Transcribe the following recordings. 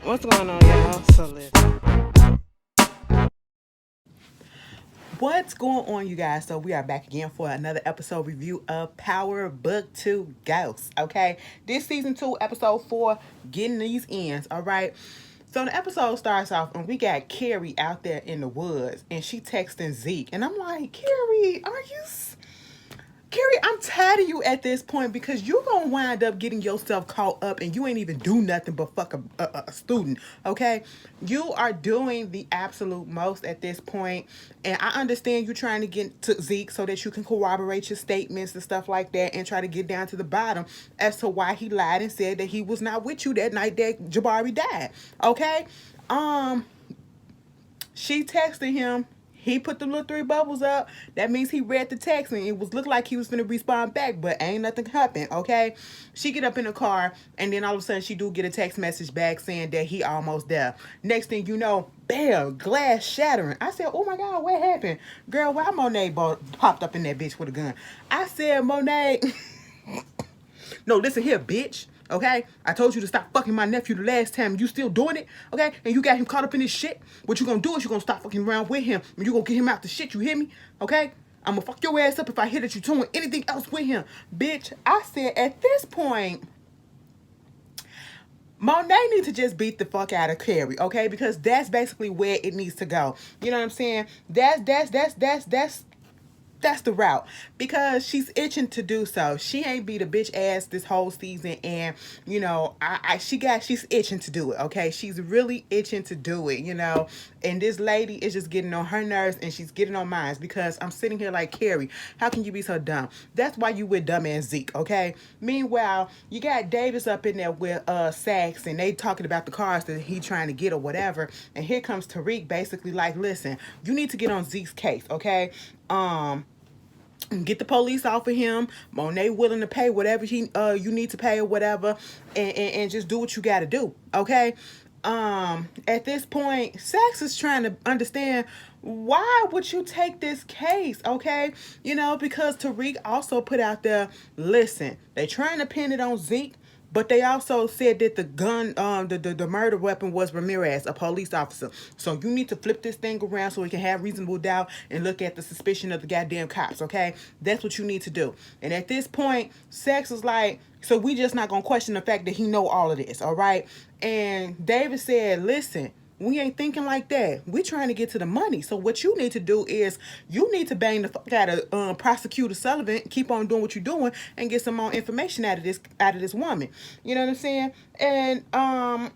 What's going on, y'all? So listen. What's going on, you guys? So we are back again for another episode review of Power Book 2 Ghosts. Okay, this season 2, episode 4, getting these ends. All right. So the episode starts off and we got Carrie out there in the woods and she texting Zeke, and I'm like, Carrie, are you? Carrie, I'm tired of you at this point because you're going to wind up getting yourself caught up and you ain't even do nothing but fuck a student, okay? You are doing the absolute most at this point, and I understand you trying to get to Zeke so that you can corroborate your statements and stuff like that and try to get down to the bottom as to why he lied and said that he was not with you that night that Jabari died, okay? She texted him. He put the little three bubbles up. That means he read the text and it was looked like he was gonna respond back, but ain't nothing happened, okay? She get up in the car and then all of a sudden she do get a text message back saying that he almost there. Next thing you know, bam, glass shattering. I said, oh my God, what happened? Girl, why Monet popped up in that bitch with a gun? I said, Monet, no, listen here, bitch. Okay, I told you to stop fucking my nephew the last time. You still doing it? Okay, and you got him caught up in this shit. What you gonna do is you gonna stop fucking around with him, and you gonna get him out the shit. You hear me? Okay, I'm gonna fuck your ass up if I hear that you doing anything else with him, bitch. I said at this point, Monet needs to just beat the fuck out of Carrie, okay? Because that's basically where it needs to go. You know what I'm saying? That's the route, because she's itching to do so. She ain't beat a bitch ass this whole season, and you know, she's itching to do it. Okay, she's really itching to do it. You know, and this lady is just getting on her nerves, and she's getting on mine because I'm sitting here like, Carrie, how can you be so dumb? That's why you with dumbass Zeke. Okay. Meanwhile, you got Davis up in there with Sax, and they talking about the cars that he trying to get or whatever. And here comes Tariq, basically like, listen, you need to get on Zeke's case. Okay. Get the police off of him. Monet willing to pay whatever you need to pay or whatever, and just do what you got to do. Okay. At this point, Sax is trying to understand, why would you take this case? Okay, you know, because Tariq also put out there, listen, they trying to pin it on Zeke, but they also said that the gun, the murder weapon was Ramirez, a police officer. So you need to flip this thing around so we can have reasonable doubt and look at the suspicion of the goddamn cops, okay? That's what you need to do. And at this point, Sex is like, so we just not gonna question the fact that he know all of this, all right? And David said, listen, we ain't thinking like that. We trying to get to the money. So what you need to do is you need to bang the fuck out of Prosecutor Sullivan, keep on doing what you're doing, and get some more information out of this woman. You know what I'm saying? And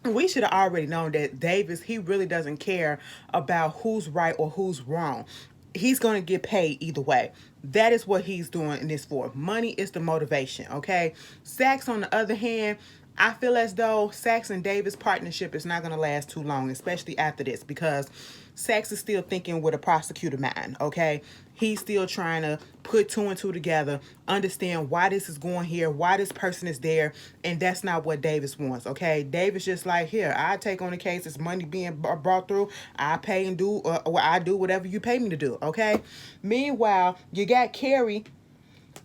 we should have already known that Davis, he really doesn't care about who's right or who's wrong. He's going to get paid either way. That is what he's doing this for. Money is the motivation, okay? Sax, on the other hand, I feel as though Saxon Davis partnership is not going to last too long, especially after this, because Sax is still thinking with a prosecutor mind, okay? He's still trying to put two and two together, understand why this is going here, why this person is there, and that's not what Davis wants, okay? Davis just like, here, I take on the case, it's money being brought through, I pay and do, or I do whatever you pay me to do, okay? Meanwhile, you got Carrie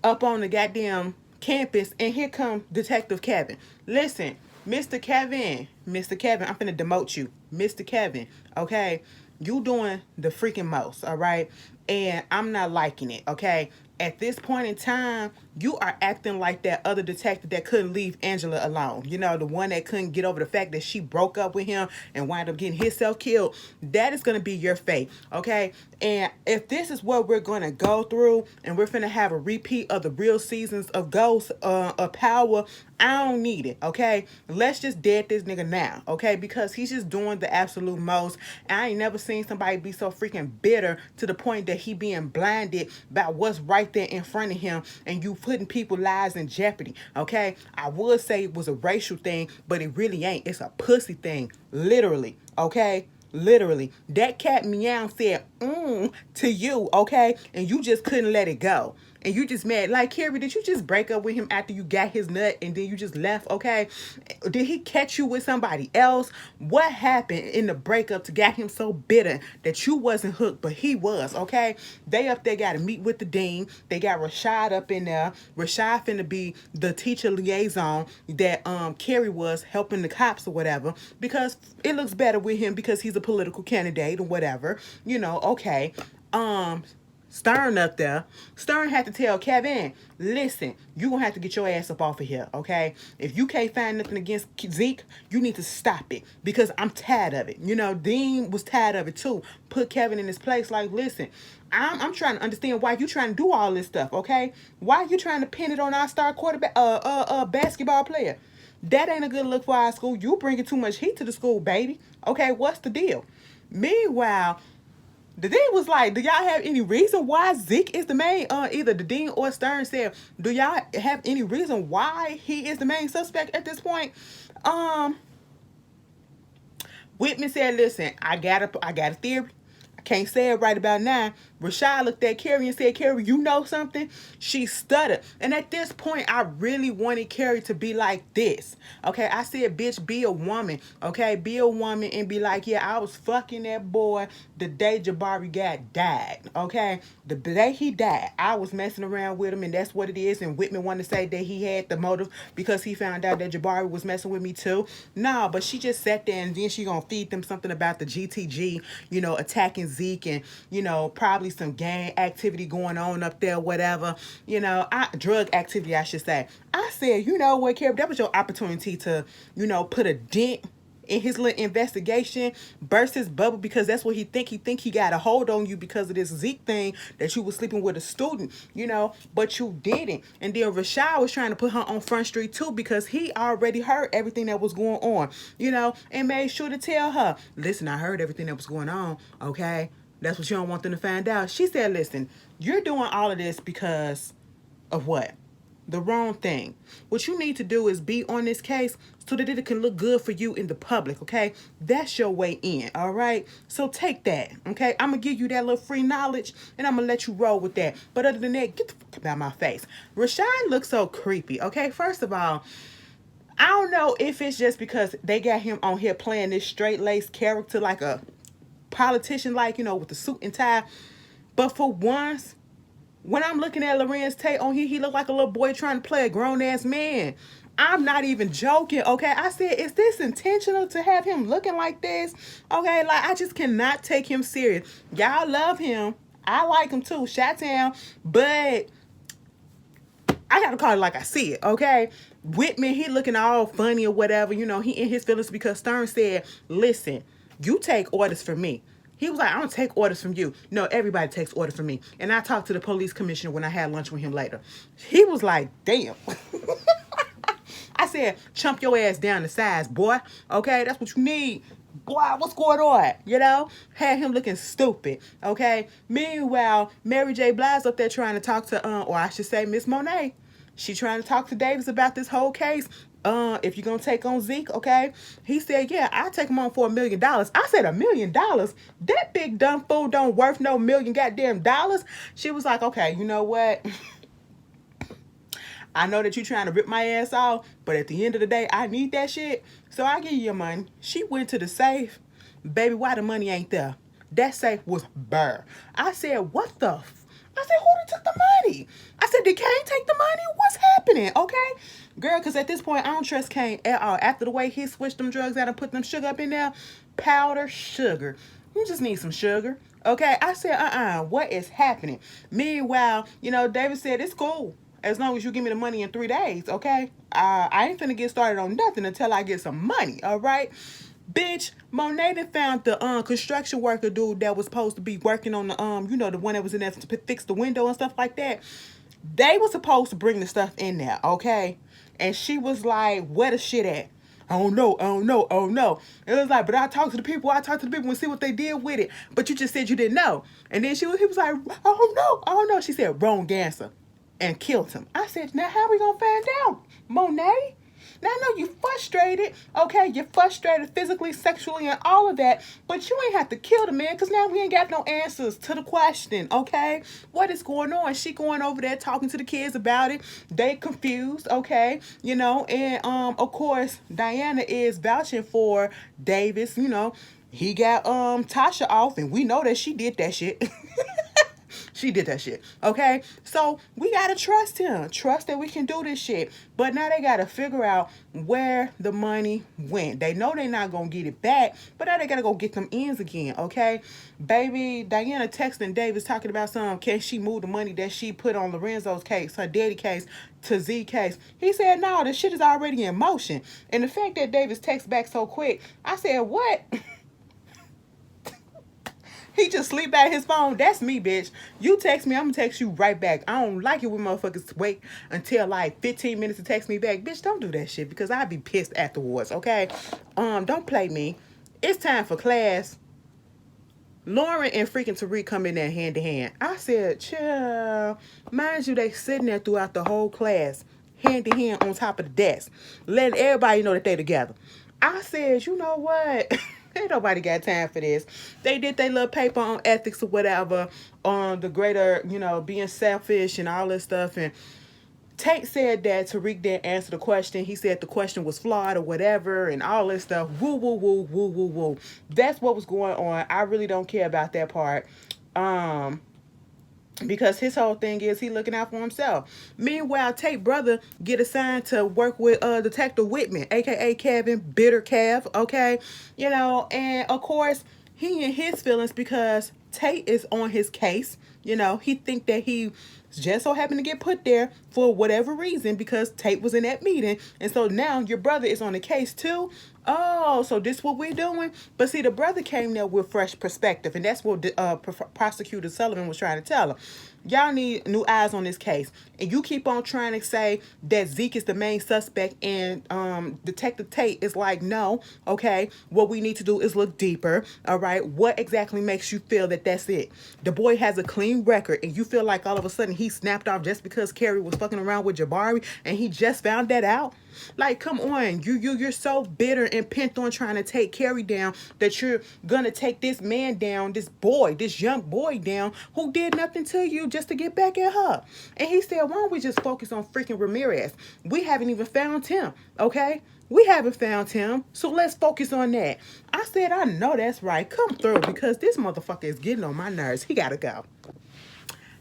up on the goddamn campus, and here come Detective Kevin. Listen, Mr. Kevin, I'm finna demote you. Mr. Kevin, okay? You doing the freaking most, all right? And I'm not liking it, okay? At this point in time, you are acting like that other detective that couldn't leave Angela alone. You know, the one that couldn't get over the fact that she broke up with him and wound up getting himself killed. That is going to be your fate, okay? And if this is what we're going to go through, and we're going to have a repeat of the real seasons of Ghost, of Power, I don't need it, okay? Let's just dead this nigga now, okay? Because he's just doing the absolute most. And I ain't never seen somebody be so freaking bitter to the point that he being blinded by what's right there in front of him, and you putting people's lives in jeopardy, okay? I would say it was a racial thing, but it really ain't. It's a pussy thing, literally, okay? Literally. That cat meow said, to you, okay? And you just couldn't let it go. and you just mad. Like, Carrie, did you just break up with him after you got his nut and then you just left, okay? Did he catch you with somebody else? What happened in the breakup to get him so bitter that you wasn't hooked, but he was, okay? They up there got to meet with the dean. They got Rashad up in there. Rashad finna be the teacher liaison that Carrie was helping the cops or whatever, because it looks better with him because he's a political candidate or whatever. Okay. Stern up there. Stern had to tell Kevin, listen, you gonna have to get your ass up off of here, okay? If you can't find nothing against Zeke, you need to stop it because I'm tired of it. Dean was tired of it too. Put Kevin in his place. Like, listen, I'm trying to understand why you trying to do all this stuff, okay? Why you trying to pin it on our star quarterback, basketball player? That ain't a good look for our school. You bringing too much heat to the school, baby. Okay, what's the deal? Meanwhile, the dean was like, do y'all have any reason why Zeke is the main, either the dean or Stern said, do y'all have any reason why he is the main suspect at this point? Whitman said, listen, I got a theory. I can't say it right about now. Rashad looked at Carrie and said, Carrie, you know something? She stuttered. And at this point, I really wanted Carrie to be like this. Okay, I said, bitch, be a woman. Okay, be a woman and be like, yeah, I was fucking that boy the day Jabari died. Okay, the day he died, I was messing around with him, and that's what it is. And Whitman wanted to say that he had the motive because he found out that Jabari was messing with me too. Nah, but she just sat there and then she gonna feed them something about the GTG, attacking Zeke and, probably some gang activity going on up there, whatever, drug activity, I should say. I said, you know what, Carrie, that was your opportunity to, put a dent in his little investigation, burst his bubble, because that's what he think. He think he got a hold on you because of this Zeke thing that you was sleeping with a student, but you didn't. And then Rashad was trying to put her on Front Street too because he already heard everything that was going on, and made sure to tell her, listen, I heard everything that was going on, okay? That's what you don't want them to find out. She said, listen, you're doing all of this because of what? The wrong thing. What you need to do is be on this case so that it can look good for you in the public, okay? That's your way in, all right? So take that, okay? I'm going to give you that little free knowledge, and I'm going to let you roll with that. But other than that, get the fuck out of my face. Rashad looks so creepy, okay? First of all, I don't know if it's just because they got him on here playing this straight-laced character like a politician, like, with the suit and tie. But for once, when I'm looking at Lorenzo Tate on here, he looked like a little boy trying to play a grown-ass man. I'm not even joking, okay? I said, is this intentional to have him looking like this? Okay, like, I just cannot take him serious. Y'all love him. I like him too, Chi-Town. But I gotta call it like I see it, okay? Whitman, he looking all funny or whatever. He in his feelings because Stern said, listen, you take orders from me. He was like, I don't take orders from you. No, everybody takes orders from me. And I talked to the police commissioner when I had lunch with him later. He was like, damn. I said, chump your ass down to size, boy. Okay, that's what you need. Boy, what's going on? Had him looking stupid. Okay. Meanwhile, Mary J. Blige up there trying to talk to, or I should say, Miss Monet. She trying to talk to Davis about this whole case. If you're gonna take on Zeke, okay? He said, yeah, I'll take him on for $1 million. I said, $1 million? That big dumb fool don't worth no million goddamn dollars. She was like, okay, you know what? I know that you're trying to rip my ass off, but at the end of the day, I need that shit. So I give you your money. She went to the safe. Baby, why the money ain't there? That safe was bare. I said, what the I said, who took the money? I said, did Kane take the money? What's happening? Okay? Girl, because at this point, I don't trust Kane at all. After the way he switched them drugs out and put them sugar up in there, powder sugar. You just need some sugar. Okay? I said, what is happening? Meanwhile, David said, it's cool. As long as you give me the money in 3 days, okay? I ain't finna get started on nothing until I get some money, all right? Bitch, Monet done found the construction worker dude that was supposed to be working on the the one that was in there to fix the window and stuff like that. They were supposed to bring the stuff in there, okay? And she was like, where the shit at? I don't know. It was like, but I talked to the people and see what they did with it. But you just said you didn't know. And then he was like, I don't know. She said, wrong answer. And killed him. I said, now how we gonna find out, Monet? Now I know you frustrated, okay? You're frustrated physically, sexually, and all of that, but you ain't have to kill the man because now we ain't got no answers to the question, okay? What is going on? She going over there talking to the kids about it. They confused, okay? You know, and of course, Diana is vouching for Davis, you know. He got Tasha off, and we know that she did that shit. She did that shit. Okay? So we gotta trust him. Trust that we can do this shit. But now they gotta figure out where the money went. They know they're not gonna get it back, but now they gotta go get them ends again. Okay? Baby Diana texting Davis talking about can she move the money that she put on Lorenzo's case, her daddy case, to Z case. He said, no, the shit is already in motion. And the fact that Davis texts back so quick, I said, what? He just sleep at his phone. That's me, bitch. You text me, I'm gonna text you right back. I don't like it when motherfuckers wait until like 15 minutes to text me back. Bitch, don't do that shit because I'd be pissed afterwards, okay? Don't play me. It's time for class. Lauren and freaking Tariq come in there hand to hand. I said, chill. Mind you, they sitting there throughout the whole class, hand to hand on top of the desk, letting everybody know that they together. I said, you know what? Ain't nobody got time for this. They did their little paper on ethics or whatever, on the greater, you know, being selfish and all this stuff. And Tate said that Tariq didn't answer the question. He said the question was flawed or whatever and all this stuff. Woo, woo, woo, woo, woo, woo. That's what was going on. I really don't care about that part. Because his whole thing is he looking out for himself. Meanwhile, Tate brother get assigned to work with Detective Whitman, aka Kevin, bitter Kev, okay? You know, and of course, he in his feelings because Tate is on his case. You know, he think that he just so happened to get put there for whatever reason because Tate was in that meeting. And so now your brother is on the case too. Oh, so this what we're doing? But see, the brother came there with fresh perspective, and that's what Prosecutor Sullivan was trying to tell him. Y'all need new eyes on this case. And you keep on trying to say that Zeke is the main suspect and Detective Tate is like, no, okay, what we need to do is look deeper, all right? What exactly makes you feel that that's it? The boy has a clean record and you feel like all of a sudden he snapped off just because Carrie was fucking around with Jabari and he just found that out? Like, come on, you're so bitter and pent on trying to take Carrie down that you're gonna take this man down, this boy, this young boy down who did nothing to you just to get back at her. And he said, why don't we just focus on freaking Ramirez? We haven't even found him, okay? We haven't found him, so let's focus on that. I said, I know that's right. Come through because this motherfucker is getting on my nerves. He gotta go.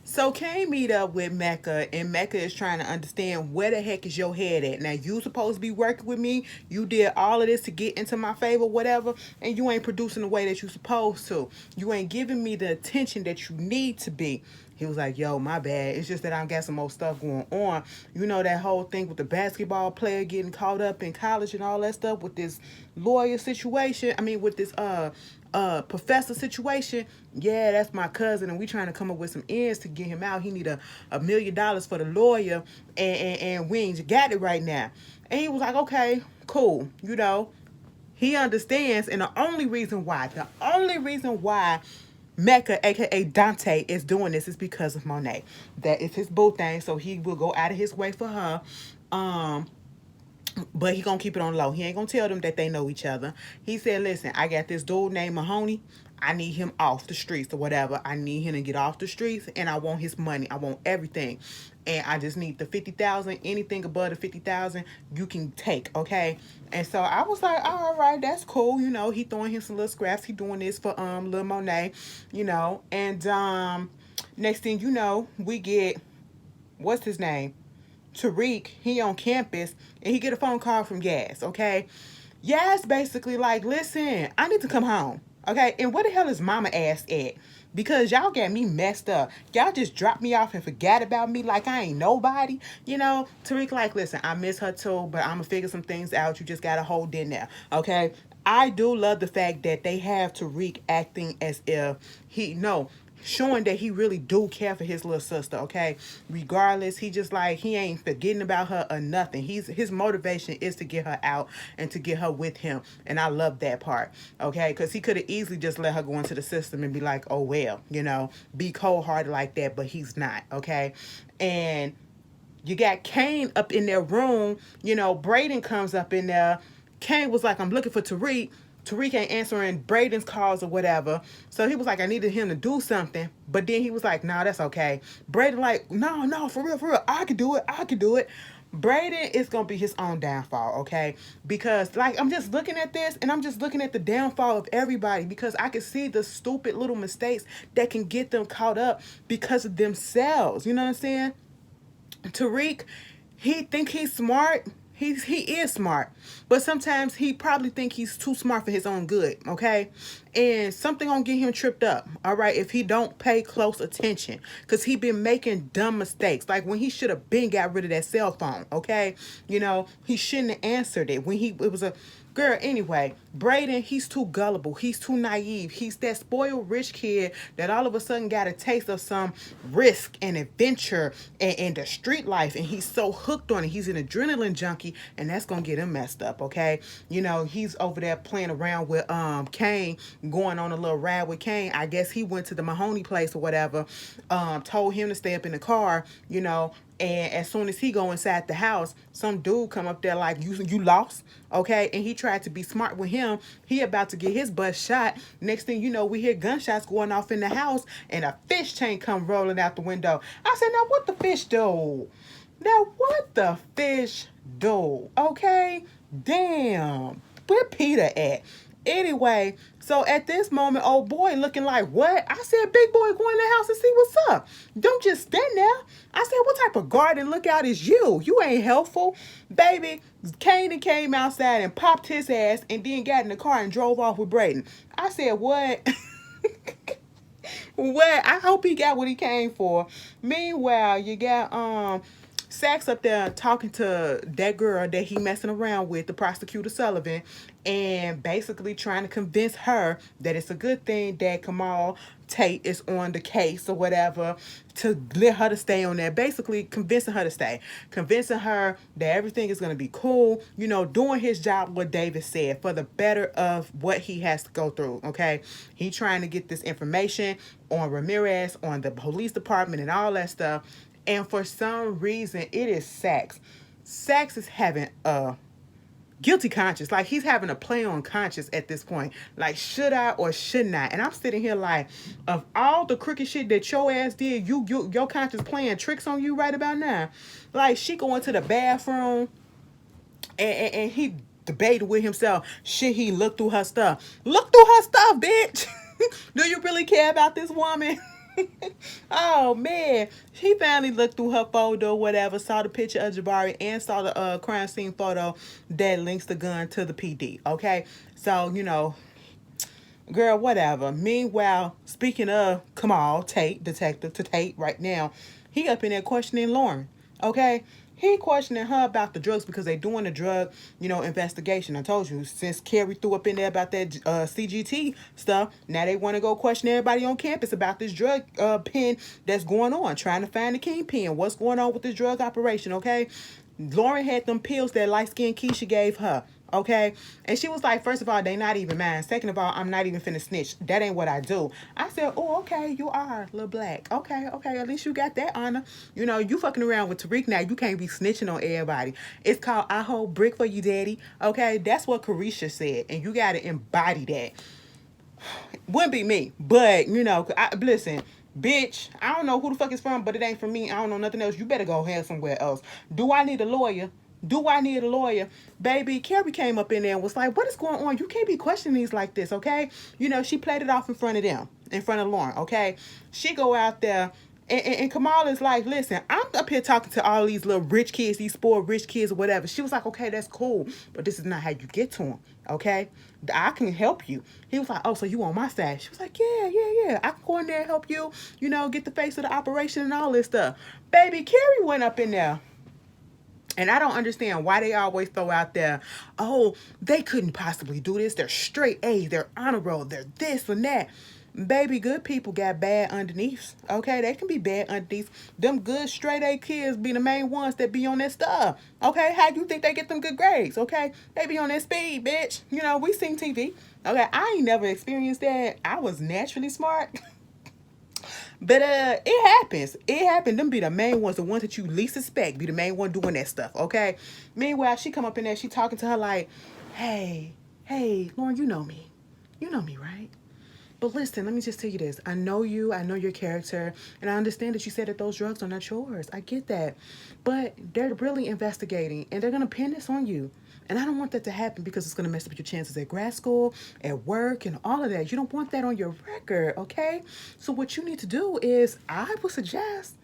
So Kane meet up with Mecca, and Mecca is trying to understand where the heck is your head at. Now, you supposed to be working with me. You did all of this to get into my favor, whatever, and you ain't producing the way that you supposed to. You ain't giving me the attention that you need to be. He was like, yo, my bad. It's just that I got some more stuff going on. You know that whole thing with the basketball player getting caught up in college and all that stuff with this lawyer situation. I mean, with this professor situation. Yeah, that's my cousin, and we trying to come up with some ends to get him out. He need $1 million for the lawyer, and we ain't got it right now. And he was like, okay, cool. You know, he understands, and the only reason why Mecca, aka Dante, is doing this is because of Monet. That is his boo thing, so he will go out of his way for her. But he gonna keep it on low. He ain't gonna tell them that they know each other. He said, listen, I got this dude named Mahoney. I need him off the streets or whatever. I need him to get off the streets, and I want his money. I want everything. And I just need the 50,000. Anything above the 50,000, you can take, okay? And so I was like, all right, that's cool. You know, he throwing him some little scraps. He doing this for Lil Monet, you know. And next thing you know, we get, what's his name? Tariq, he on campus, and he get a phone call from Yas, okay? Yas basically like, listen, I need to come home, okay? And where the hell is mama ass at? Because y'all got me messed up. Y'all just dropped me off and forgot about me like I ain't nobody, you know? Tariq like, listen, I miss her too, but I'm gonna figure some things out. You just gotta hold in there, okay? I do love the fact that they have Tariq acting as if showing that he really do care for his little sister, okay? Regardless, he just like, he ain't forgetting about her or nothing. His motivation is to get her out and to get her with him. And I love that part, okay? Because he could have easily just let her go into the system and be like, oh, well, you know, be cold-hearted like that, but he's not, okay? And You got Kane up in their room. Braden comes up in there. Kane was like, I'm looking for Tariq. Tariq ain't answering Braden's calls or whatever. So he was like, I needed him to do something. But then he was like, nah, that's okay. Braden like, no, for real. I could do it. Braden is going to be his own downfall, okay? Because, like, I'm just looking at this and I'm just looking at the downfall of everybody because I can see the stupid little mistakes that can get them caught up because of themselves. You know what I'm saying? Tariq, he think he's smart. He is smart, but sometimes he probably think he's too smart for his own good. Okay, and something gonna get him tripped up. All right, if he don't pay close attention, cause he been making dumb mistakes. Like when he should have been got rid of that cell phone. Okay, he shouldn't have answered it when it was a girl. Anyway, Braden, he's too gullible. He's too naive. He's that spoiled rich kid that all of a sudden got a taste of some risk and adventure and the street life. And he's so hooked on it. He's an adrenaline junkie. And that's going to get him messed up, okay? He's over there playing around with Kane, going on a little ride with Kane. I guess he went to the Mahoney place or whatever, told him to stay up in the car, and as soon as he go inside the house, some dude come up there like, you lost, okay? And he tried to be smart with him. He about to get his butt shot. Next thing you know, we hear gunshots going off in the house, and a fish tank come rolling out the window. I said, now what the fish do? Okay? Damn. Where Peter at? Anyway, so at this moment, old boy looking like, what? I said, big boy, go in the house and see what's up. Don't just stand there. I said, what type of guard and lookout is you? You ain't helpful. Baby, Kane came outside and popped his ass and then got in the car and drove off with Braden. I said, what? What? I hope he got what he came for. Meanwhile, you got Sax up there talking to that girl that he messing around with, the prosecutor Sullivan, and basically trying to convince her that it's a good thing that Kamal Tate is on the case or whatever, to let her to stay on there. Basically convincing her to stay. Convincing her that everything is going to be cool. Doing his job, what Davis said, for the better of what he has to go through, okay? He trying to get this information on Ramirez, on the police department and all that stuff. And for some reason, it is Sax. Sax is having a guilty conscience. Like, he's having a play on conscience at this point. Like, should I or shouldn't I? And I'm sitting here like, of all the crooked shit that your ass did, your conscience playing tricks on you right about now. Like, she going to the bathroom and he debated with himself. Should he look through her stuff? Look through her stuff, bitch. Do you really care about this woman? Oh man, he finally looked through her photo, whatever, saw the picture of Jabari and saw the crime scene photo that links the gun to the PD. Okay, so girl, whatever. Meanwhile, speaking of Kamal Tate, detective to Tate right now, he up in there questioning Lauren. Okay, he questioning her about the drugs because they doing the drug, investigation. I told you, since Carrie threw up in there about that CGT stuff, now they want to go question everybody on campus about this drug pen that's going on, trying to find the kingpin. What's going on with this drug operation, okay? Lauren had them pills that light-skinned Keisha gave her. Okay, and she was like, first of all, they not even mine. Second of all, I'm not even finna snitch. That ain't what I do. I said, oh, okay, you are Lil Black. Okay, at least you got that honor. You fucking around with Tariq now. You can't be snitching on everybody. It's called I hold brick for you, daddy. Okay, that's what Carisha said, and you gotta embody that. Wouldn't be me, but listen. Bitch, I don't know who the fuck it's from, but it ain't from me. I don't know nothing else. You better go ahead somewhere else. Do I need a lawyer? Baby, Carrie came up in there and was like, what is going on? You can't be questioning these like this, okay? She played it off in front of them, in front of Lauren, okay? She go out there, and Kamal is like, listen, I'm up here talking to all these little rich kids, these spoiled rich kids or whatever. She was like, okay, that's cool, but this is not how you get to them, okay? I can help you. He was like, oh, so you on my side? She was like, yeah. I can go in there and help you, get the face of the operation and all this stuff. Baby, Carrie went up in there. And I don't understand why they always throw out there, oh, they couldn't possibly do this. They're straight A's. They're honor roll. They're this and that. Baby, good people got bad underneath. Okay, they can be bad underneath. Them good straight A kids be the main ones that be on that stuff. Okay, how do you think they get them good grades? Okay, they be on that speed, bitch. We seen TV. Okay, I ain't never experienced that. I was naturally smart. But it happens. It happened. Them be the main ones, the ones that you least suspect, be the main one doing that stuff. Okay. Meanwhile, she come up in there, she talking to her like, "Hey, hey, Lauren, you know me, right? But listen, let me just tell you this. I know you, I know your character, and I understand that you said that those drugs are not yours. I get that. But they're really investigating, and they're going to pin this on you. And I don't want that to happen because it's going to mess up your chances at grad school, at work, and all of that. You don't want that on your record, okay? So what you need to do is, I would suggest,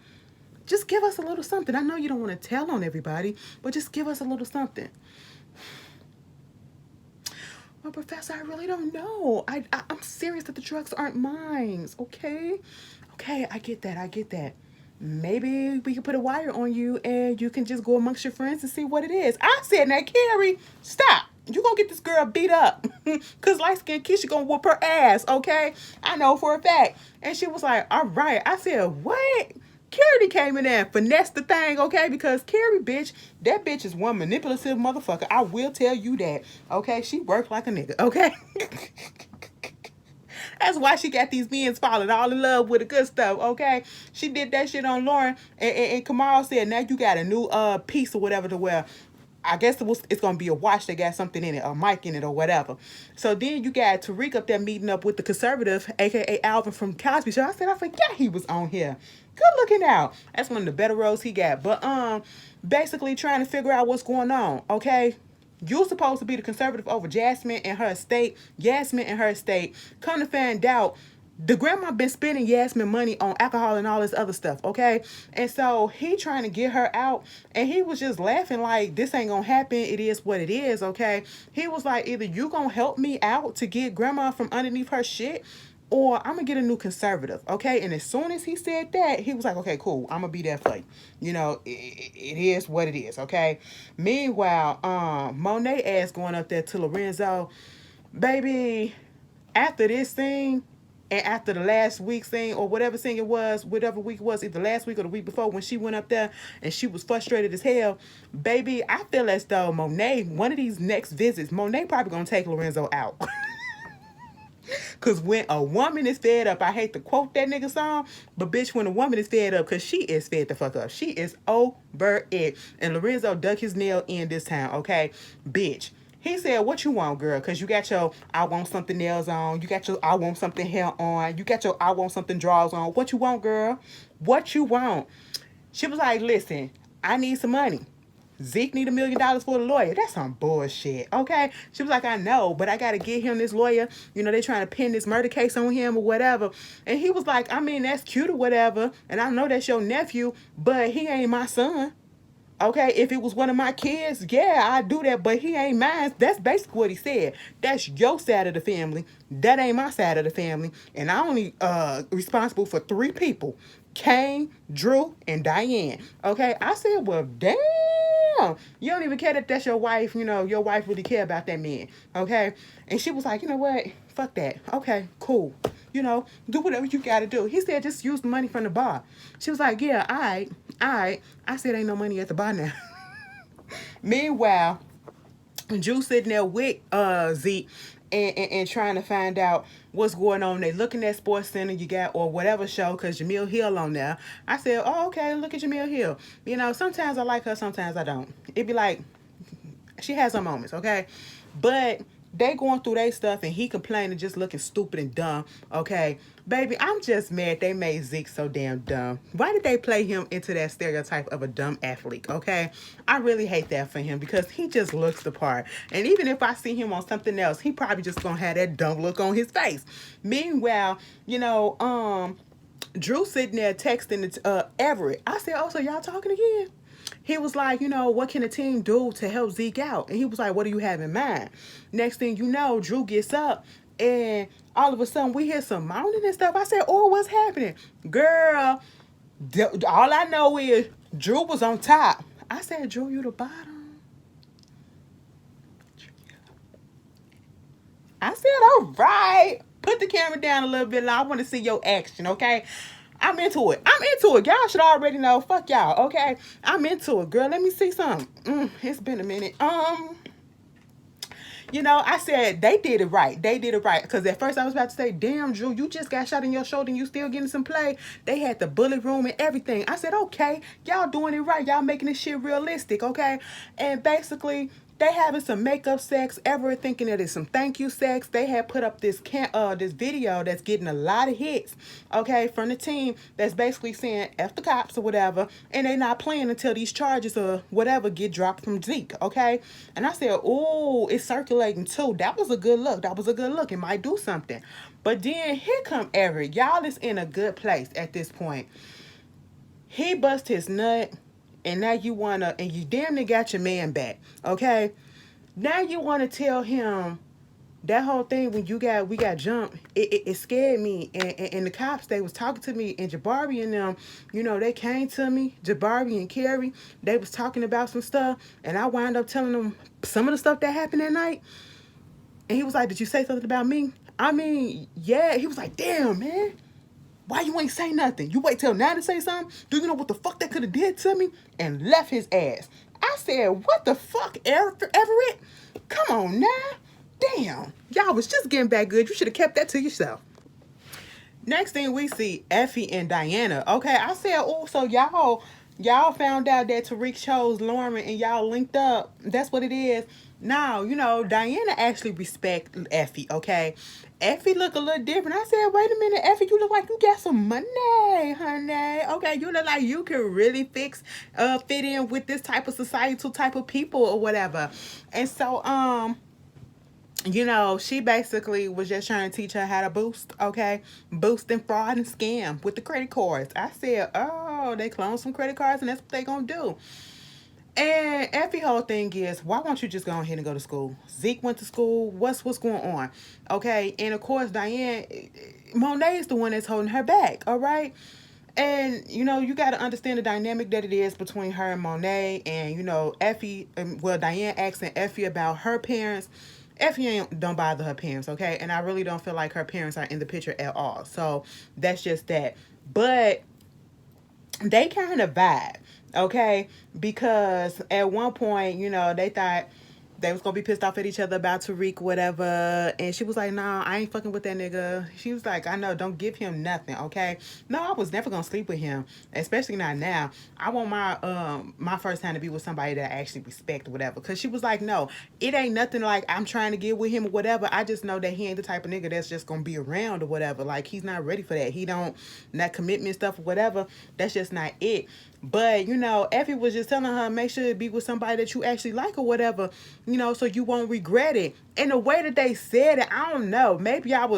just give us a little something. I know you don't want to tell on everybody, but just give us a little something." "Well, Professor, I really don't know. I'm serious that the drugs aren't mine, okay? Okay, I get that. I get that. Maybe we can put a wire on you and you can just go amongst your friends and see what it is." I said, "Now, Carrie, stop. You gonna get this girl beat up. Because light-skinned Keisha gonna whoop her ass, okay? I know for a fact." And she was like, "All right." I said, "What?" Carrie came in there and finessed the thing, okay? Because Carrie, bitch, that bitch is one manipulative motherfucker. I will tell you that, okay? She worked like a nigga, okay? That's why she got these men falling all in love with the good stuff, okay? She did that shit on Lauren, and Kamal said, "Now you got a new piece or whatever to wear." I guess it's gonna be a watch that got something in it, a mic in it, or whatever. So then you got Tariq up there meeting up with the conservative, aka Alvin from Cosby Show. I said, I forgot he was on here. Good looking out. That's one of the better roles he got. But basically trying to figure out what's going on. Okay, you're supposed to be the conservative over Yasmine and her estate. Yasmine and her estate. Come to find out, the grandma been spending Yasmine money on alcohol and all this other stuff, okay? And so he trying to get her out, and he was just laughing like, "This ain't gonna happen. It is what it is, okay?" He was like, "Either you gonna help me out to get grandma from underneath her shit, or I'm gonna get a new conservative, okay?" And as soon as he said that, he was like, "Okay, cool. I'm gonna be there for you. You know, it is what it is, okay?" Meanwhile, Monet ass going up there to Lorenzo, "Baby, after this thing, and after the last week thing, or whatever thing it was, whatever week it was, either last week or the week before, when she went up there and she was frustrated as hell, baby, I feel as though Monet, one of these next visits, Monet probably gonna take Lorenzo out." Because when a woman is fed up, I hate to quote that nigga song, but bitch, when a woman is fed up, because she is fed the fuck up. She is over it. And Lorenzo dug his nail in this time, okay? Bitch. He said, "What you want, girl? Because you got your I want something nails on. You got your I want something hair on. You got your I want something drawers on. What you want, girl? What you want?" She was like, "Listen, I need some money. Zeke need $1 million for the lawyer." That's some bullshit, okay? She was like, "I know, but I gotta get him this lawyer. You know, they trying to pin this murder case on him or whatever." And he was like, "I mean, that's cute or whatever, and I know that's your nephew, but he ain't my son. Okay, if it was one of my kids, yeah, I'd do that, but he ain't mine." That's basically what he said. "That's your side of the family. That ain't my side of the family. And I only responsible for 3 people. Kane, Drew, and Diane." Okay, I said, "Well, damn. You don't even care that that's your wife. You know, your wife really care about that man." Okay. And she was like, "You know what? Fuck that. Okay, cool. You know, do whatever you gotta do." He said, "Just use the money from the bar." She was like, "Yeah, all right, all right." I said, "Ain't no money at the bar now." Meanwhile, Drew sitting there with Zeke, and trying to find out what's going on. They looking at Sports Center, you got, or whatever show, because Jamil Hill on there. I said, "Oh, okay, look at Jamil Hill." You know, sometimes I like her, sometimes I don't. It'd be like, she has her moments, okay? But they going through their stuff and he complaining, just looking stupid and dumb, okay? Baby, I'm just mad they made Zeke so damn dumb. Why did they play him into that stereotype of a dumb athlete, okay? I really hate that for him because he just looks the part. And even if I see him on something else, he probably just gonna have that dumb look on his face. Meanwhile, you know, Drew sitting there texting Everett. I said, "Oh, so y'all talking again?" He was like, "You know, what can a team do to help Zeke out?" And he was like, "What do you have in mind?" Next thing you know, Drew gets up and all of a sudden we hear some moaning and stuff. I said, "Oh, what's happening?" Girl, all I know is Drew was on top. I said, "Drew, you the bottom?" I said, "All right. Put the camera down a little bit. I want to see your action, okay?" I'm into it. I'm into it. Y'all should already know. Fuck y'all, okay? I'm into it, girl. Let me see something. It's been a minute. I said they did it right. They did it right. Because at first I was about to say, damn, Drew, you just got shot in your shoulder and you still getting some play. They had the bullet room and everything. I said, okay, y'all doing it right. Y'all making this shit realistic, okay? And basically, they having some makeup sex. Everett thinking that it's some thank you sex. They had put up this video that's getting a lot of hits, okay, from the team that's basically saying F the cops or whatever, and they not playing until these charges or whatever get dropped from Zeke, okay? And I said, oh, it's circulating too. That was a good look. That was a good look. It might do something. But then here come Everett. Y'all is in a good place at this point. He bust his nut, and now and you damn near got your man back, okay? Now you wanna tell him that whole thing when we got jumped, it scared me. And the cops, they was talking to me, and Jabari and them, they came to me, Jabari and Carrie, they was talking about some stuff, and I wound up telling them some of the stuff that happened that night. And he was like, did you say something about me? I mean, yeah. He was like, damn, man. Why you ain't say nothing? You wait till now to say something? Do you know what the fuck that could have did to me? And left his ass. I said, what the fuck, Everett? Come on now. Damn. Y'all was just getting back good. You should have kept that to yourself. Next thing we see, Effie and Diana. Okay, I said, oh, so y'all found out that Tariq chose Lauren and y'all linked up. That's what it is. Now, Diana actually respect Effie, okay? Effie look a little different. I said, wait a minute, Effie, you look like you got some money, honey. Okay, you look like you can really fit in with this type of societal type of people or whatever. And so, she basically was just trying to teach her how to boost, okay? Boosting fraud and scam with the credit cards. I said, oh, they clone some credit cards and that's what they gonna do. And every whole thing is, why won't you just go ahead and go to school? Zeke went to school. What's going on? Okay, and of course, Monet is the one that's holding her back, all right? And, you got to understand the dynamic that it is between her and Monet. And, Effie, Diane asking Effie about her parents. Effie don't bother her parents, okay? And I really don't feel like her parents are in the picture at all. So that's just that. But they kind of vibe, okay? Because at one point, they thought they was gonna be pissed off at each other about Tariq, whatever. And she was like, "No, I ain't fucking with that nigga." She was like, "I know, don't give him nothing, okay? No, I was never gonna sleep with him, especially not now. I want my first time to be with somebody that I actually respect, or whatever." Cause she was like, "No, it ain't nothing like I'm trying to get with him or whatever. I just know that he ain't the type of nigga that's just gonna be around or whatever. Like he's not ready for that. He don't that commitment stuff or whatever. That's just not it." But, Effie was just telling her, make sure to be with somebody that you actually like or whatever, so you won't regret it. And the way that they said it, I don't know. Maybe I'm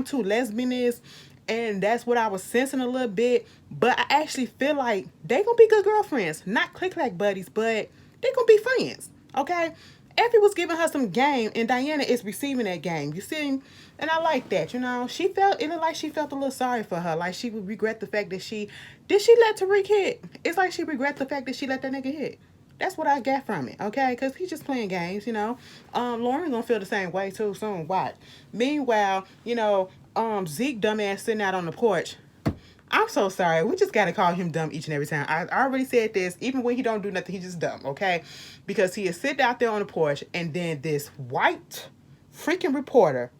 too lesbianist and that's what I was sensing a little bit. But I actually feel like they gonna be good girlfriends. Not click-clack buddies, but they gonna be friends, okay? Effie was giving her some game, and Diana is receiving that game. You see? And I like that, it looked like she felt a little sorry for her. Like she would regret the fact that she let Tariq hit. It's like she regret the fact that she let that nigga hit. That's what I got from it, okay? Because he's just playing games, Lauren gonna feel the same way too soon. Watch. Meanwhile, Zeke dumbass sitting out on the porch. I'm so sorry. We just gotta call him dumb each and every time. I already said this. Even when he don't do nothing, he's just dumb, okay? Because he is sitting out there on the porch, and then this white freaking reporter,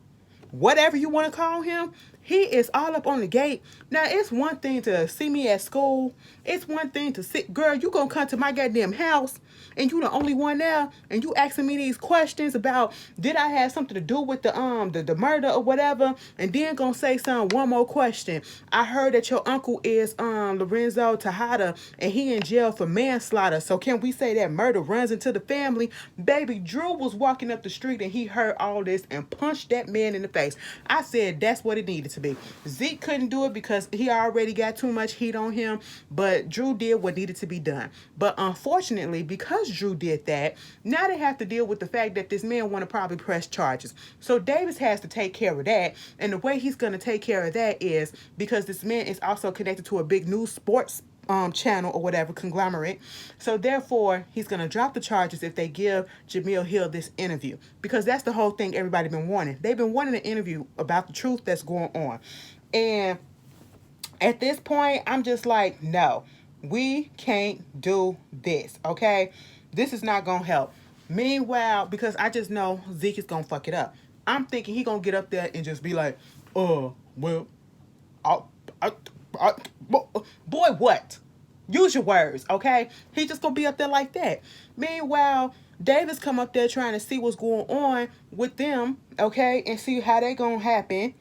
whatever you want to call him, he is all up on the gate. Now, it's one thing to see me at school. It's one thing to sit, girl, you gonna come to my goddamn house and you the only one there and you asking me these questions about did I have something to do with the murder or whatever, and then gonna say one more question. I heard that your uncle is Lorenzo Tejada and he in jail for manslaughter. So can we say that murder runs into the family? Baby, Drew was walking up the street and he heard all this and punched that man in the face. I said that's what it needed to be. Zeke couldn't do it because he already got too much heat on him, but Drew did what needed to be done. But unfortunately, because Drew did that, now they have to deal with the fact that this man want to probably press charges. So Davis has to take care of that, and the way he's going to take care of that is because this man is also connected to a big news sports channel or whatever, conglomerate. So therefore, he's going to drop the charges if they give Jamil Hill this interview. Because that's the whole thing everybody been wanting. They've been wanting an interview about the truth that's going on. And at this point, I'm just like, no, we can't do this, okay? This is not going to help. Meanwhile, because I just know Zeke is gonna fuck it up, I'm thinking he gonna get up there and just be like, well, I, I, I, boy, what? Use your words, okay? He just gonna be up there like that. Meanwhile, Davis come up there trying to see what's going on with them, okay, and see how they gonna happen,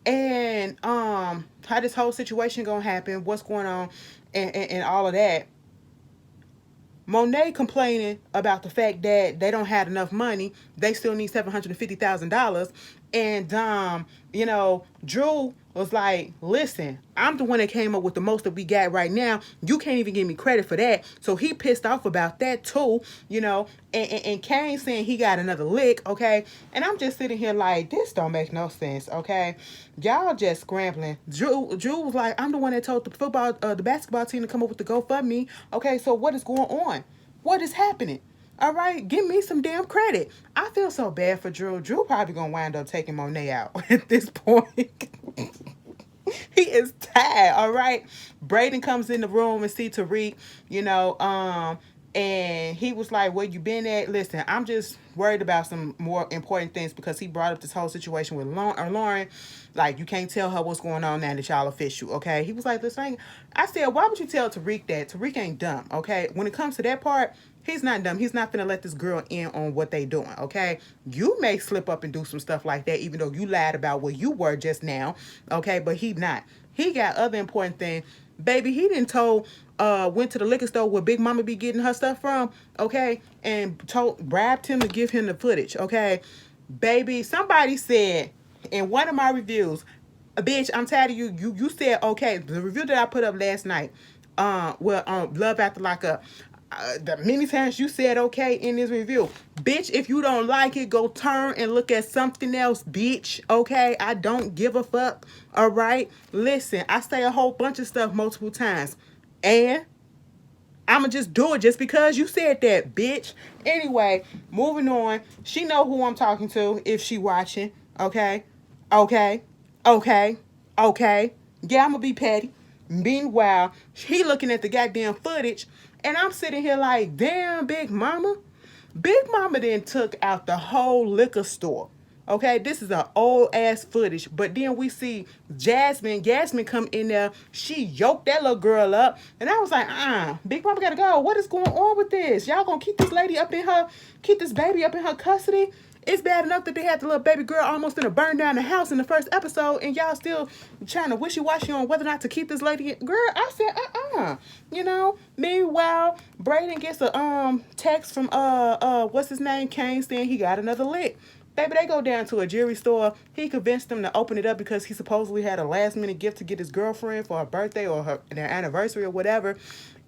and how this whole situation gonna happen, what's going on, and all of that. Monet complaining about the fact that they don't have enough money. They still need $750,000. And Drew was like, listen, I'm the one that came up with the most that we got right now. You can't even give me credit for that. So he pissed off about that too, and Kane saying he got another lick, okay? And I'm just sitting here like, this don't make no sense, okay? Y'all just scrambling. Drew was like, I'm the one that told the basketball team to come up with the GoFundMe. Okay, so what is going on? What is happening? All right, give me some damn credit. I feel so bad for Drew. Drew probably gonna wind up taking Monet out at this point. He is tired. All right. Braden comes in the room and see Tariq, and he was like, where you been at? Listen, I'm just worried about some more important things, because he brought up this whole situation with Lauren. Like, you can't tell her what's going on now that y'all official, okay? He was like, listen, I said, why would you tell Tariq that? Tariq ain't dumb, okay? When it comes to that part, he's not dumb. He's not finna let this girl in on what they doing, okay? You may slip up and do some stuff like that, even though you lied about what you were just now, okay? But he not. He got other important things. Baby, he didn't went to the liquor store where Big Mama be getting her stuff from, okay? And bribed him to give him the footage, okay? Baby, somebody said in one of my reviews, bitch, I'm tired of you. You said, okay, the review that I put up last night, Love After Lockup, the many times you said okay in this review. Bitch, if you don't like it, go turn and look at something else, bitch. Okay? I don't give a fuck. All right? Listen, I say a whole bunch of stuff multiple times. And I'ma just do it just because you said that, bitch. Anyway, moving on. She know who I'm talking to if she watching. Okay? Okay? Okay? Okay? Yeah, I'ma be petty. Meanwhile, he looking at the goddamn footage, and I'm sitting here like, damn, Big Mama. Big Mama then took out the whole liquor store. Okay, this is an old ass footage. But then we see Yasmine come in there. She yoked that little girl up. And I was like, Big Mama gotta go. What is going on with this? Y'all gonna keep this baby up in her custody? It's bad enough that they had the little baby girl almost gonna burn down the house in the first episode, and y'all still trying to wishy-washy on whether or not to keep this lady. Girl, I said, Meanwhile, Braden gets a text from what's his name, Kane, saying he got another lick. Baby, they go down to a jewelry store. He convinced them to open it up because he supposedly had a last minute gift to get his girlfriend for her birthday or their anniversary or whatever.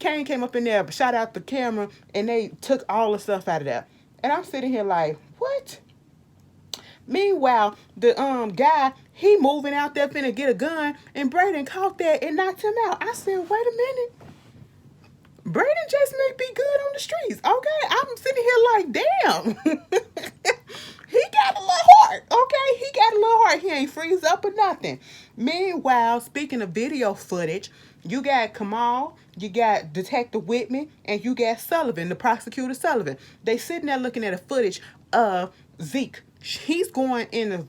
Kane came up in there, shot out the camera, and they took all the stuff out of there. And I'm sitting here like, what? Meanwhile, the guy, he moving out there finna get a gun, and Braden caught that and knocked him out. I said, wait a minute. Braden just may be good on the streets, okay? I'm sitting here like, damn. He got a little heart, okay? He got a little heart. He ain't freeze up or nothing. Meanwhile, speaking of video footage, you got Kamal, you got Detective Whitman, and you got Sullivan, the prosecutor Sullivan. They sitting there looking at a footage of Zeke. He's going in the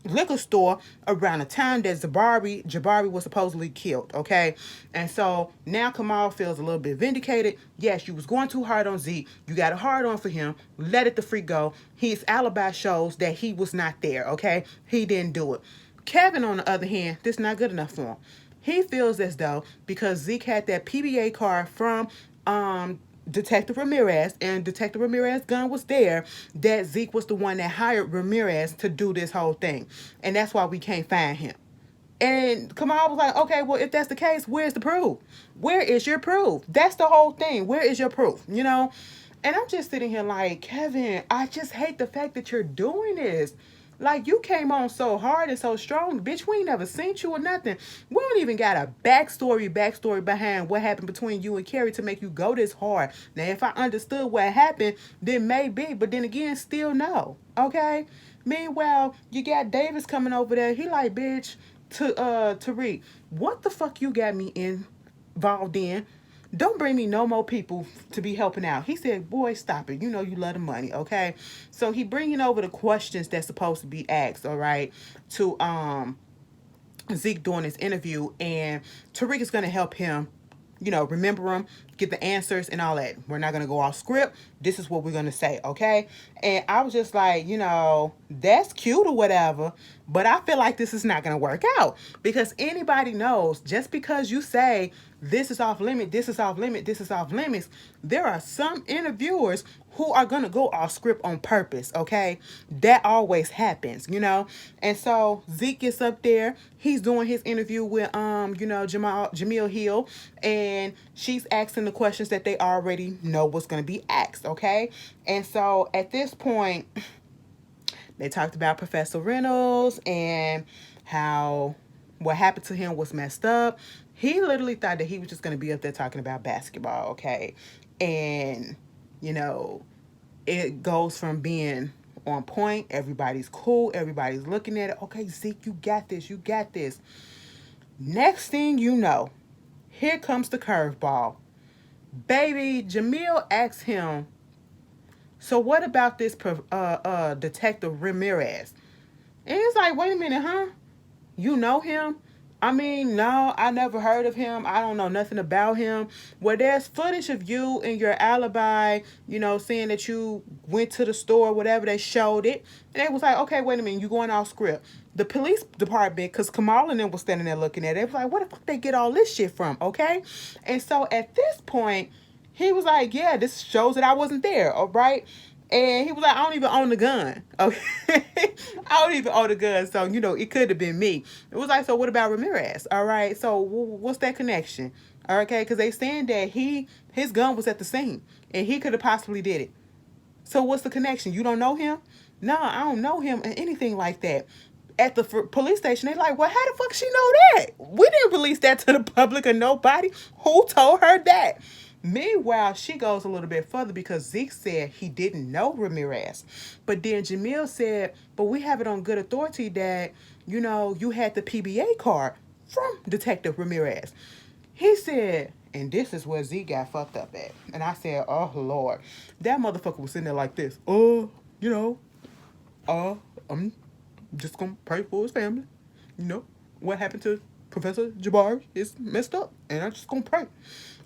liquor store around the time that Jabari was supposedly killed, okay? And so now Kamal feels a little bit vindicated. Yes, you was going too hard on Zeke. You got a hard on for him. Let it the free go. His alibi shows that he was not there, okay? He didn't do it. Kevin, on the other hand, this is not good enough for him. He feels as though because Zeke had that PBA card from Detective Ramirez, and Detective Ramirez's gun was there, that Zeke was the one that hired Ramirez to do this whole thing. And that's why we can't find him. And Kamal was like, okay, well, if that's the case, where's the proof? Where is your proof? That's the whole thing. Where is your proof? And I'm just sitting here like, Kevin, I just hate the fact that you're doing this. Like, you came on so hard and so strong. Bitch, we ain't never seen you or nothing. We don't even got a backstory behind what happened between you and Carrie to make you go this hard. Now, if I understood what happened, then maybe. But then again, still no. Okay? Meanwhile, you got Davis coming over there. He like, bitch, to Tariq, what the fuck you got me involved in? don't bring me no more people to be helping out. He said, boy, stop it. You know you love the money, okay? So he bringing over the questions that's supposed to be asked, all right, to Zeke doing his interview, and Tariq is going to help him, remember them, get the answers and all that. We're not going to go off script. This is what we're going to say, okay? And I was just like, that's cute or whatever, but I feel like this is not going to work out, because anybody knows, just because you say this is off limit, this is off limit, this is off limits, there are some interviewers who are going to go off script on purpose, okay? That always happens. And so Zeke gets up there. He's doing his interview with, Jamil Hill, and she's asking the questions that they already know what's going to be asked, okay? And so at this point, they talked about Professor Reynolds and how what happened to him was messed up. He literally thought that he was just going to be up there talking about basketball, okay? And, it goes from being on point, everybody's cool, everybody's looking at it. Okay, Zeke, you got this, you got this. Next thing you know, here comes the curveball. Baby, Jamil asks him, so what about this Detective Ramirez? And he's like, wait a minute, huh? You know him? I mean, no, I never heard of him. I don't know nothing about him. Well, there's footage of you and your alibi, saying that you went to the store, whatever. They showed it. And they was like, okay, wait a minute, you going off script. The police department, because Kamal and them was standing there looking at it, they was like, where the fuck they get all this shit from, okay? And so at this point, he was like, yeah, this shows that I wasn't there, all right? And he was like, I don't even own the gun. Okay. I don't even own the gun. So, it could have been me. It was like, so what about Ramirez? All right. So what's that connection? Okay. Because they saying that his gun was at the scene and he could have possibly did it. So what's the connection? You don't know him? No, I don't know him or anything like that. At the police station, they like, well, how the fuck she know that? We didn't release that to the public or nobody. Who told her that? Meanwhile, she goes a little bit further because Zeke said he didn't know Ramirez. But then Jamil said, but we have it on good authority that, you had the PBA card from Detective Ramirez. He said, and this is where Zeke got fucked up at. And I said, oh, Lord. That motherfucker was sitting there like this. I'm just going to pray for his family. What happened to Professor Jabari is messed up. And I'm just going to pray.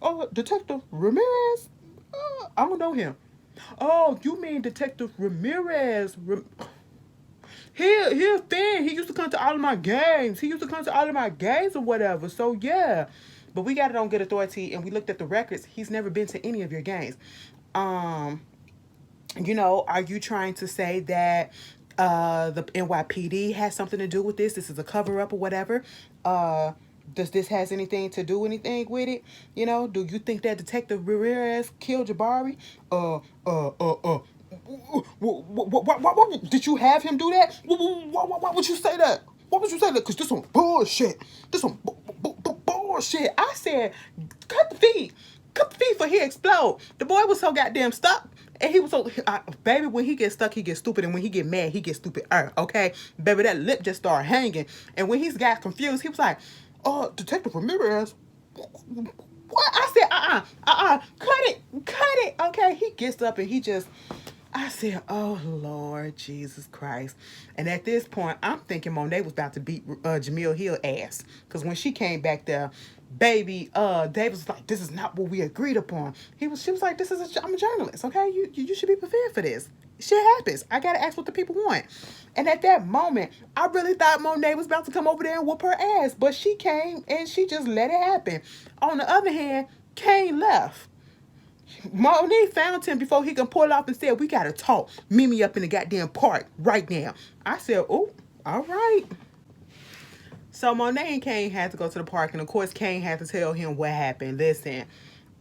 Oh, Detective Ramirez? I don't know him. Oh, you mean Detective Ramirez? He a fan. He used to come to all of my games. Or whatever. So, yeah. But we got it on good authority, and we looked at the records. He's never been to any of your games. Are you trying to say that the NYPD has something to do with this? This is a cover-up or whatever? Does this has anything to do anything with it? Do you think that Detective Ramirez killed Jabari? What did you have him do that? Why would you say that? Why would you say that? Because this some bullshit. Bullshit. I said, cut the feed. Cut the feed for he explode. The boy was so goddamn stuck. And he was so, baby, when he gets stuck, he gets stupid. And when he get mad, he gets stupid. Okay? Baby, that lip just started hanging. And when he got confused, he was like, Detective Ramirez. What? I said, cut it. Okay, he gets up and I said, oh, Lord Jesus Christ. And at this point, I'm thinking Monet was about to beat Jamil Hill ass. Because when she came back there, baby, Davis was like, this is not what we agreed upon. She was like, I'm a journalist, okay? You should be prepared for this. Shit happens. I gotta ask what the people want. And at that moment, I really thought Monet was about to come over there and whoop her ass. But she came and she just let it happen. On the other hand, Kane left. Monet found him before he can pull off and said, we gotta talk. Meet me up in the goddamn park right now. I said, oh, all right. So Monet and Kane had to go to the park, and of course Kane had to tell him what happened. Listen,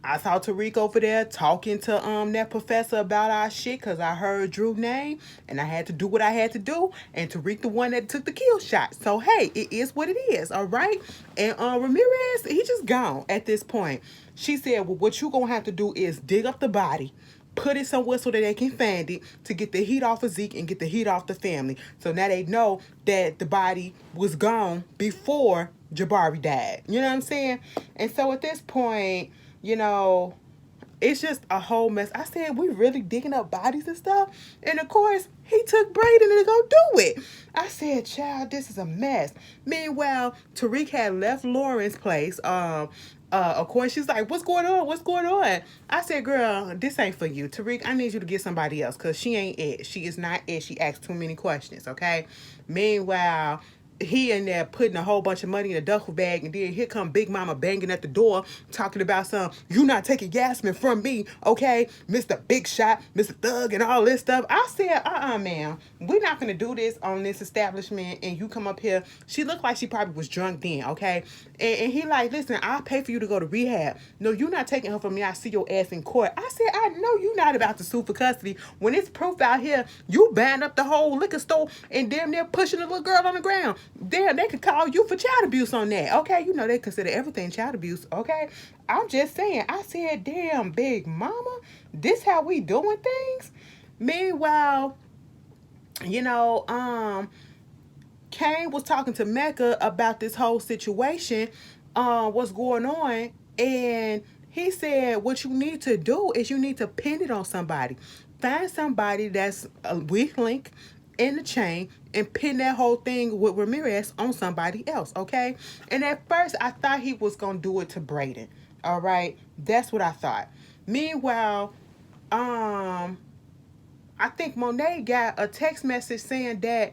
I saw Tariq over there talking to that professor about our shit because I heard Drew's name and I had to do what I had to do. And Tariq the one that took the kill shot. So hey, it is what it is, all right? And Ramirez, he just gone at this point. She said, well, what you gonna have to do is dig up the body, put it somewhere so that they can find it to get the heat off of Zeke and get the heat off the family. So now they know that the body was gone before Jabari died. You know what I'm saying? And so at this point, you know, it's just a whole mess. I said, we really digging up bodies and stuff? And of course, he took Braden to go do it. I said, child, this is a mess. Meanwhile, Tariq had left Lauren's place. Of course, she's like, what's going on? What's going on? I said, girl, this ain't for you. Tariq, I need you to get somebody else because she ain't it. She is not it. She asks too many questions, okay? Meanwhile, he in there putting a whole bunch of money in a duffel bag, and then here come Big Mama banging at the door, talking about some, you not taking Yasmine from me, okay, Mr. Big Shot, Mr. Thug, and all this stuff. I said, ma'am, we're not gonna do this on this establishment, and you come up here. She looked like she probably was drunk then, okay, and he like, listen, I'll pay for you to go to rehab. No, you not taking her from me. I see your ass in court. I said, I know you not about to sue for custody. When it's proof out here, you banned up the whole liquor store and damn near pushing a little girl on the ground. Damn, they could call you for child abuse on that. Okay, you know they consider everything child abuse. Okay, I'm just saying. I said, damn, Big Mama, this how we doing things. Meanwhile, you know, Kane was talking to Mecca about this whole situation, what's going on, and he said what you need to do is you need to pin it on somebody. Find somebody that's a weak link in the chain and pin that whole thing with Ramirez on somebody else, okay? And at first, I thought he was going to do it to Braden, all right? That's what I thought. Meanwhile, I think Monet got a text message saying that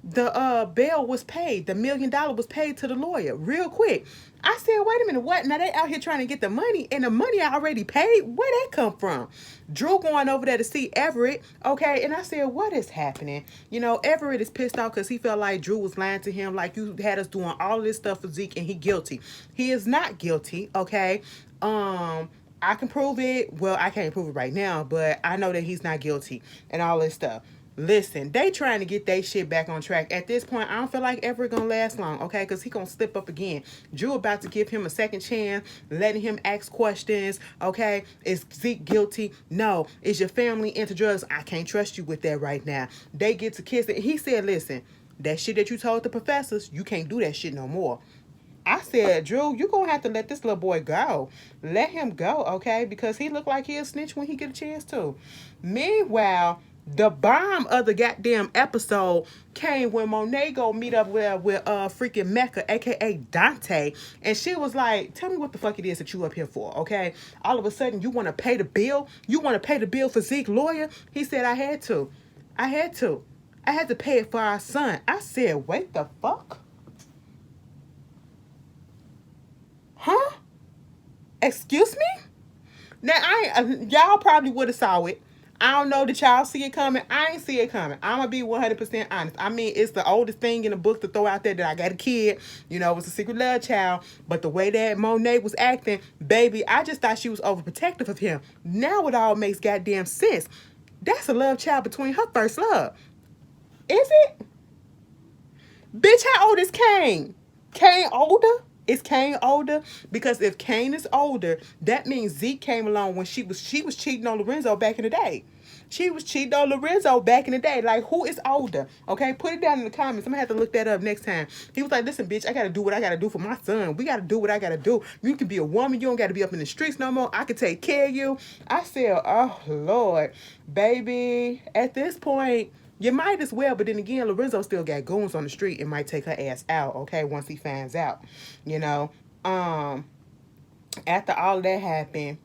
the bail was paid. The $1 million was paid to the lawyer real quick. I said, wait a minute, what? Now they out here trying to get the money, and the money already paid? Where that come from? Drew going over there to see Everett, okay? And I said, what is happening? You know, Everett is pissed off because he felt like Drew was lying to him, like you had us doing all this stuff for Zeke, and he guilty. He is not guilty, okay? I can prove it. Well, I can't prove it right now, but I know that he's not guilty and all this stuff. Listen, they trying to get their shit back on track. At this point, I don't feel like Everett gonna last long, okay? Because he gonna slip up again. Drew about to give him a second chance, letting him ask questions, okay? Is Zeke guilty? No. Is your family into drugs? I can't trust you with that right now. They get to kissing. He said, listen, that shit that you told the professors, you can't do that shit no more. I said, Drew, you gonna have to let this little boy go. Let him go, okay? Because he look like he'll snitch when he get a chance to. Meanwhile, the bomb of the goddamn episode came when Monet go meet up with freaking Mecca, aka Dante, and she was like, "Tell me what the fuck it is that you up here for, okay? All of a sudden, you want to pay the bill? You want to pay the bill for Zeke lawyer?" He said, "I had to, I had to pay it for our son." I said, "Wait the fuck, huh? Excuse me?" Now y'all probably would have saw it. I don't know that y'all see it coming. I ain't see it coming. I'm going to be 100% honest. I mean, it's the oldest thing in the book to throw out there that I got a kid. You know, it's a secret love child. But the way that Monet was acting, baby, I just thought she was overprotective of him. Now it all makes goddamn sense. That's a love child between her first love. Is it? Bitch, how old is Kane? Kane older? Is Kane older? Because if Kane is older, that means Zeke came along when she was cheating on Lorenzo back in the day. She was cheating on Lorenzo back in the day. Like, who is older? Okay, put it down in the comments. I'm gonna have to look that up next time. He was like, listen, bitch, I gotta do what I gotta do for my son. We gotta do what I gotta do. You can be a woman. You don't gotta be up in the streets no more. I can take care of you. I said, oh, Lord. Baby, at this point, you might as well, but then again, Lorenzo still got goons on the street and might take her ass out, okay, once he finds out, you know. After all that happened,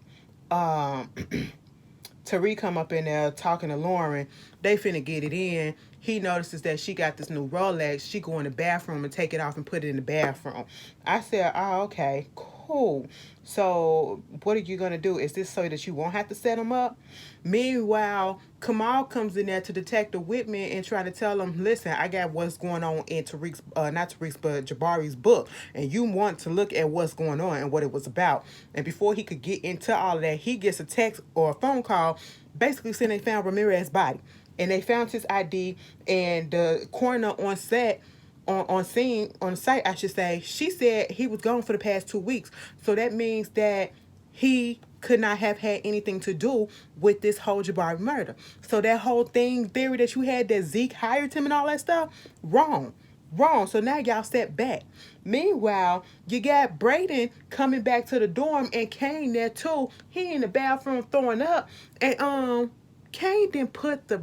Tariq come up in there talking to Lauren. They finna get it in. He notices that she got this new Rolex. She go in the bathroom and take it off and put it in the bathroom. I said, oh, okay, cool. So what are you going to do? Is this so that you won't have to set him up? Meanwhile, Kamal comes in there to Detective Whitman and try to tell him, listen, I got what's going on in Tariq's, not Tariq's, but Jabari's book. And you want to look at what's going on and what it was about. And before he could get into all of that, he gets a text or a phone call basically saying they found Ramirez's body. And they found his ID, and the coroner on set, on site, I should say, she said he was gone for the past 2 weeks. So that means that he could not have had anything to do with this whole Jabari murder. So that whole theory that you had that Zeke hired him and all that stuff, wrong. wrong. So now y'all step back. Meanwhile, you got Brayden coming back to the dorm and Kane there too. He in the bathroom throwing up. And Kane didn't put the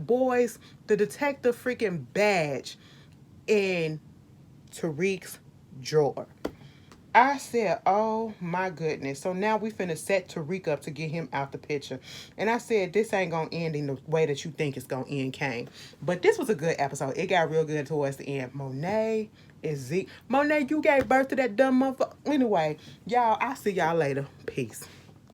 detective freaking badge in Tariq's drawer. I said, oh my goodness. So now we finna set Tariq up to get him out the picture. And I said, this ain't gonna end in the way that you think it's gonna end, Kane. But this was a good episode. It got real good towards the end. Monet and Zeke. Monet, you gave birth to that dumb motherfucker. Anyway, y'all, I'll see y'all later. Peace.